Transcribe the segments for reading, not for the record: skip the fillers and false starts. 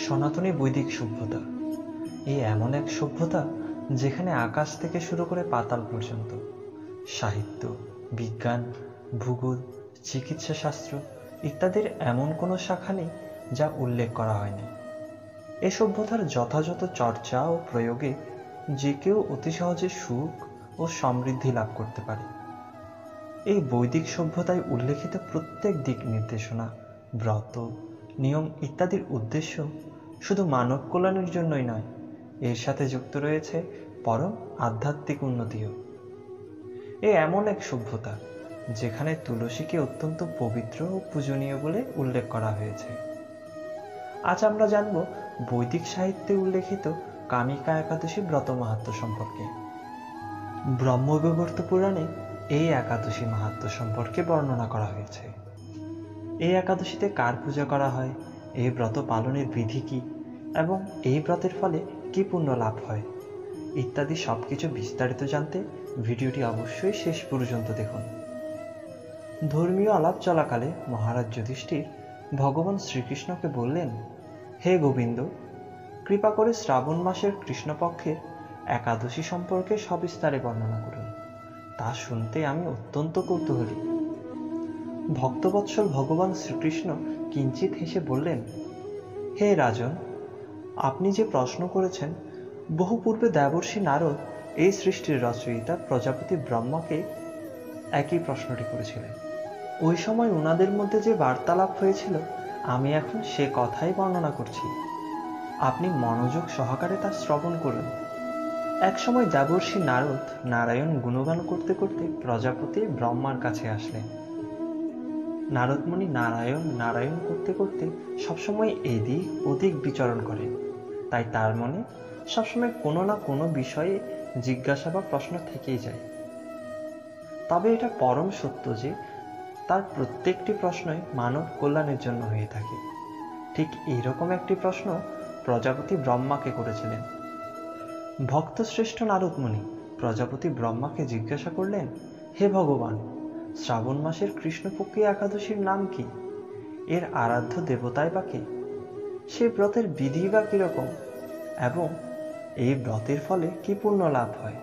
সনাতনী বৈদিক সভ্যতা এই এমন এক সভ্যতা যেখানে আকাশ থেকে শুরু করে পাতাল পর্যন্ত সাহিত্য, বিজ্ঞান, ভূগোল, চিকিৎসা শাস্ত্র ইত্যাদির এমন কোনো শাখা নেই যা উল্লেখ করা হয়নি। এ সভ্যতার যথাযথ চর্চা ও প্রয়োগে যে কেউ অতি সহজে সুখ ও সমৃদ্ধি লাভ করতে পারে। এই বৈদিক সভ্যতায় উল্লেখিত প্রত্যেক দিক নির্দেশনা, ব্রত, নিয়ম ইত্যাদির উদ্দেশ্য শুধু মানব কল্যাণের জন্যই নয়, এর সাথে যুক্ত রয়েছে পরম আধ্যাত্মিক উন্নতিও। এ এমন এক সভ্যতা যেখানে তুলসীকে অত্যন্ত পবিত্র ও পূজনীয় বলে উল্লেখ করা হয়েছে। আজ আমরা জানব বৈদিক সাহিত্যে উল্লেখিত কামিকা একাদশী ব্রত মাহাত্ম্য সম্পর্কে। ব্রহ্মবৈবর্ত পুরাণে এই একাদশী মাহাত্ম্য সম্পর্কে বর্ণনা করা হয়েছে। এই একাদশীতে কার পূজা করা হয়, এই ব্রত পালনের বিধি কি এবং এই ব্রতের ফলে কি পুণ্য লাভ হয় ইত্যাদি সবকিছু বিস্তারিত জানতে ভিডিওটি অবশ্যই শেষ পর্যন্ত দেখুন। ধর্মীয় আলাপ চলাকালে মহারাজ যুধিষ্ঠির ভগবান শ্রীকৃষ্ণকে বললেন, হে গোবিন্দ, কৃপা করে শ্রাবণ মাসের কৃষ্ণপক্ষের একাদশী সম্পর্কে সবিস্তারে বর্ণনা করুন, তা শুনতে আমি অত্যন্ত কৌতূহলী। ভক্তবৎসল ভগবান শ্রীকৃষ্ণ কিঞ্চিত হেসে বললেন, হে রাজন, আপনি যে প্রশ্ন করেছেন, বহু পূর্বে দেবর্ষি নারদ এই সৃষ্টির রচয়িতা প্রজাপতি ব্রহ্মাকে একই প্রশ্নটি করেছিলেন। ওই সময় ওনাদের মধ্যে যে বার্তালাপ হয়েছিল, আমি এখন সে কথাই বর্ণনা করছি। আপনি মনোযোগ সহকারে তা শ্রবণ করুন। এক সময় দেবর্ষি নারদ নারায়ণ গুণগান করতে করতে প্রজাপতি ব্রহ্মার কাছে আসলেন। নারদমুনি নারায়ণ নারায়ণ করতে করতে সবসময় এদিক ওদিক বিচরণ করেন, তাই তার মনে সবসময় কোনো না কোনো বিষয়ে জিজ্ঞাসা বা প্রশ্ন থেকেই যায়। তবে এটা পরম সত্য যে তার প্রত্যেকটি প্রশ্নই মানব কল্যাণের জন্য হয়ে থাকে। ঠিক এইরকম একটি প্রশ্ন প্রজাপতি ব্রহ্মাকে করেছিলেন। ভক্তশ্রেষ্ঠ নারদমুনি প্রজাপতি ব্রহ্মাকে জিজ্ঞাসা করলেন, হে ভগবান, শ্রাবণ মাসের কৃষ্ণপক্ষী একাদশীর নাম কি? এর আরাধ্য দেবতাই বা কে? সেই ব্রতের বিধি বা কিরকম এবং এই ব্রতের ফলে কি পুণ্য লাভ হয়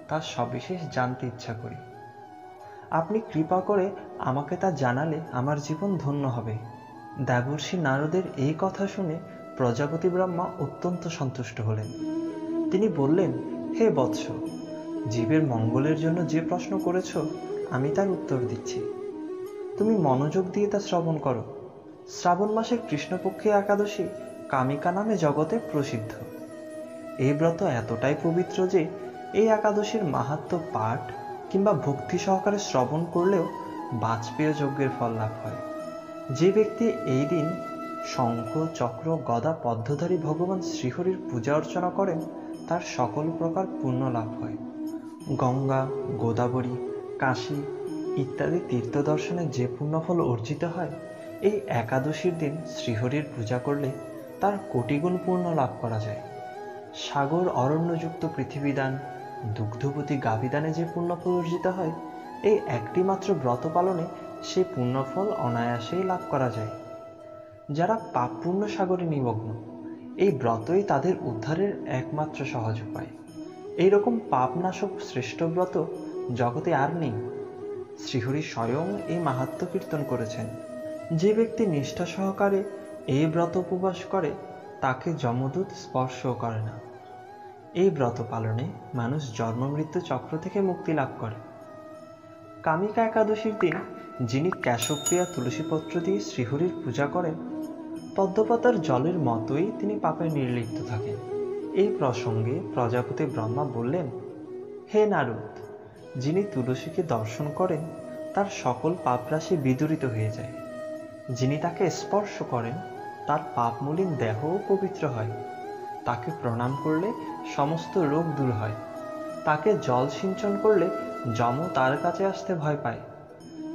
তার সবিশেষ জানতে ইচ্ছা করি। আপনি কৃপা করে আমাকে তা জানালে আমার জীবন ধন্য হবে। দেবর্ষি নারদের এই কথা শুনে প্রজাপতি ব্রহ্মা অত্যন্ত সন্তুষ্ট হলেন। তিনি বললেন, হে বৎস, জীবের মঙ্গলের জন্য যে প্রশ্ন করেছ আমি তার উত্তর দিচ্ছি। তুমি মনোযোগ দিয়ে তা শ্রবণ করো। শ্রাবণ মাসের কৃষ্ণপক্ষী একাদশী কামিকা নামে জগতে প্রসিদ্ধ। এই ব্রত এতটাই পবিত্র যে এই একাদশীর মাহাত্ম্য পাঠ কিংবা ভক্তি সহকারে শ্রবণ করলেও বাজপেয় যজ্ঞের ফল লাভ হয়। যে ব্যক্তি এই দিন শঙ্খ, চক্র, গদা পদ্মধারী ভগবান শ্রীহরির পূজা অর্চনা করেন, তার সকল প্রকার পুণ্য লাভ হয়। গঙ্গা, গোদাবরী, কাশী ইত্যাদি তীর্থ দর্শনে যে পুণ্যফল অর্জিত হয়, এই একাদশীর দিন শ্রীহরির পূজা করলে তার কোটিগুণ পুণ্য লাভ করা যায়। সাগর অরণ্যযুক্ত পৃথিবীদান, দুগ্ধবতী গাভীদানে যে পুণ্যফল অর্জিত হয়, এই একটি মাত্র ব্রত পালনে সেই পুণ্যফল অনায়াসেই লাভ করা যায়। যারা পাপ পুণ্য সাগরে নিমগ্ন, এই ব্রতই তাদের উদ্ধারের একমাত্র সহজ উপায়। এইরকম পাপনাশক শ্রেষ্ঠ ব্রত জগতে আর নেই। শ্রীহরি স্বয়ং এই মাহাত্ম্য কীর্তন করেছেন। যে ব্যক্তি নিষ্ঠা সহকারে এই ব্রত উপবাস করে, তাকে যমদূত স্পর্শও করে না। এই ব্রত পালনে মানুষ জন্ম মৃত্যু চক্র থেকে মুক্তি লাভ করে। কামিকা একাদশীর দিন যিনি কেশপ্রিয়া তুলসীপত্র দিয়ে শ্রীহরির পূজা করেন, পদ্মপাতার জলের মতোই তিনি পাপে নির্লিপ্ত থাকেন। এই প্রসঙ্গে প্রজাপতি ব্রহ্মা বললেন, হে নারদ, যিনি তুলসীকে দর্শন করেন তার সকল পাপরাশি বিদূরিত হয়ে যায়। যিনি তাকে স্পর্শ করেন তার পাপমলিন দেহও পবিত্র হয়। তাকে প্রণাম করলে সমস্ত রোগ দূর হয়। তাকে জল সিঞ্চন করলে যম তার কাছে আসতে ভয় পায়।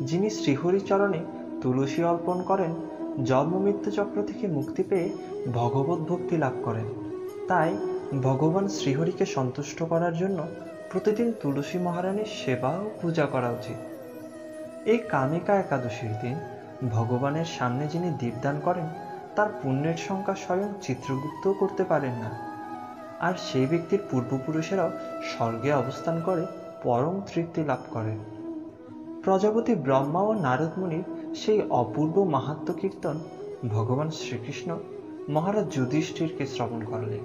যিনি শ্রীহরি চরণে তুলসী অর্পণ করেন, জন্ম মৃত্যু চক্র থেকে মুক্তি পেয়ে ভগবত ভক্তি লাভ করেন। তাই ভগবান শ্রীহরিকে সন্তুষ্ট করার জন্য প্রতিদিন তুলসী মহারানীর সেবা ও পূজা করা উচিত। এই কামিকা একাদশীর দিন ভগবানের সামনে যিনি দীপদান করেন, তার পুণ্যের সংখ্যা স্বয়ং চিত্রগুপ্তও করতে পারেন না। আর সেই ব্যক্তির পূর্বপুরুষেরাও স্বর্গে অবস্থান করে পরম তৃপ্তি লাভ করেন। প্রজাপতি ব্রহ্মা ও নারদ মুনির সেই অপূর্ব মাহাত্ম্য কীর্তন ভগবান শ্রীকৃষ্ণ মহারাজ যুধিষ্ঠিরকে শ্রবণ করালেন।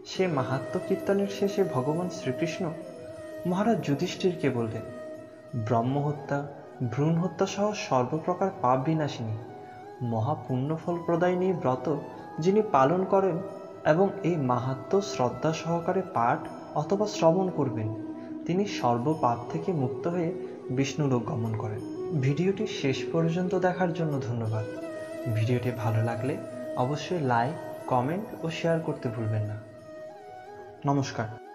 সে মাহাত্ম্য কীর্তনের শেষে ভগবান শ্রীকৃষ্ণ মহারাজ যুধিষ্ঠিরকে বললেন, ব্রহ্মহত্যা, ভ্রূণ হত্যা সহ সর্বপ্রকার পাপ বিনাশিনী মহাপুণ্যফল প্রদায়িনী ব্রত যিনি পালন করেন এবং এই মাহাত্ম্য শ্রদ্ধা সহকারে পাঠ অথবা শ্রবণ করবেন, তিনি সর্বপাপ থেকে মুক্ত হয়ে বিষ্ণুলোক গমন করেন। ভিডিওটি শেষ পর্যন্ত দেখার জন্য ধন্যবাদ। ভিডিওটি ভালো লাগলে অবশ্যই লাইক, কমেন্ট ও শেয়ার করতে ভুলবেন না। নমস্কার।